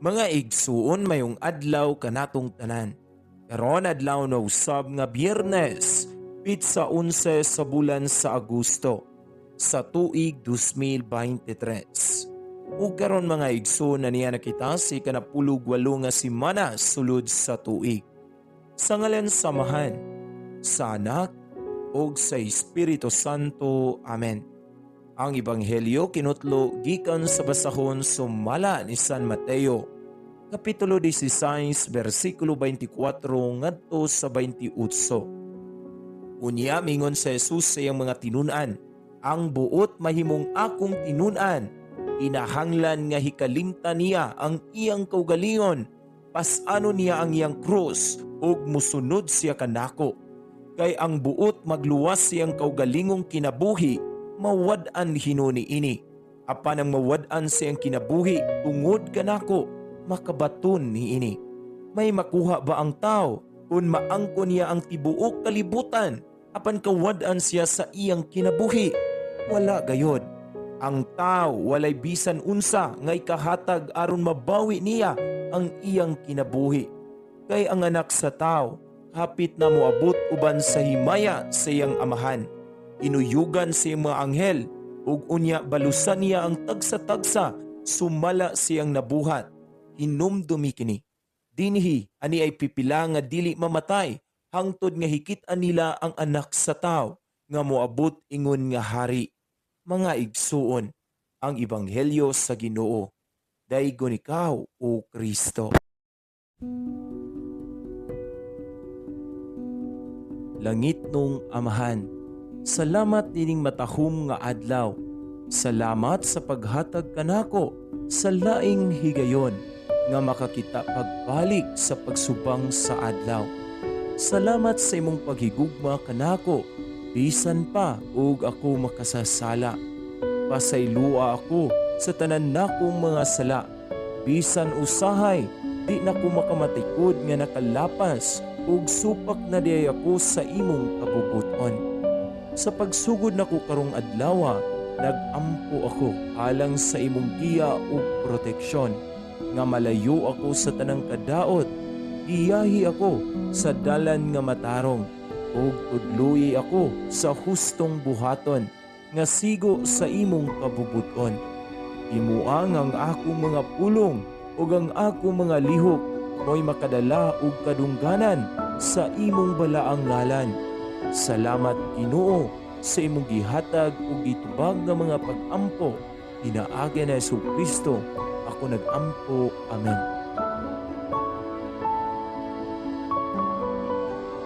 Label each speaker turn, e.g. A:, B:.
A: Mga igsuon mayong adlaw kanatong tanan. Karon adlaw na usab nga Biyernes, pitsa 11 sa bulan sa Agosto sa tuig 2023. Ug karon mga igsoon na niya nakita si kanapulog walo nga semana sulod sa tuig. Sa ngalan samahan, sa Anak ug sa Espiritu Santo. Amen. Ang Ebanghelyo kinutlo gikan sa basahon sumala ni San Mateo, Kapitulo 16, versikulo 24 ngadto sa 28. Unya mingon sa Jesus sa iyang mga tinunan, ang buot mahimong akong tinunan, inahanglan nga hikalimtan niya ang iyang kaugalingon, pasano niya ang iyang krus ug musunod siya kanako. Kay ang buot magluwas siyang kaugalingong kinabuhi, mawad-an hinuni ini. Apan ang mawad-an siyang kinabuhi tungod kanako, makabaton ni ini. May makuha ba ang tao kung maangkon niya ang tibuok kalibutan apan kawad-an siya sa iyang kinabuhi? Wala gayod. Ang tao walay bisan unsa nga ikahatag aron mabawi niya ang iyang kinabuhi. Kay ang anak sa tao hapit na moabot uban sa himaya sa iyang amahan. Inuyugan sa iyang mga anghel ug unya balusan niya ang tagsa-tagsa sumala siyang nabuhat. Hinumdumi kini. Dinhi ani ay pipila nga dili mamatay hangtod nga hikit-an nila ang anak sa tao nga moabot ingon nga hari. Mga igsuon, ang Ebanghelyo sa Ginoo. Daygon ikaw, O Kristo. Langit nung Amahan, salamat nining matahom nga adlaw. Salamat sa paghatag kanako sa laing higayon nga makakita pagbalik sa pagsubang sa adlaw. Salamat sa imong paghigugma kanako, bisan pa ug ako makasasala. Pasaylua ako sa tanan nakong mga sala, bisan usahay di nako makamatikod nga nakalapas ug supak na di ako sa imong kabubuton. Sa pagsugod nako karong adlaw, nagampo ako alang sa imong giya ug proteksyon, nga malayo ako sa tanang kadaot, giyahi ako sa dalan nga matarong, ug tudloy ako sa hustong buhaton, nga sigo sa imong kabubuton. Himuang ang akong mga pulong ug ang akong mga lihok, mo'y makadala og kadungganan sa imong balaang ngalan. Salamat Ginoo sa imong gihatag ug gitubag nga mga pag-ampo, pinaagi na Jesu Kristo ako nagampo. Amen.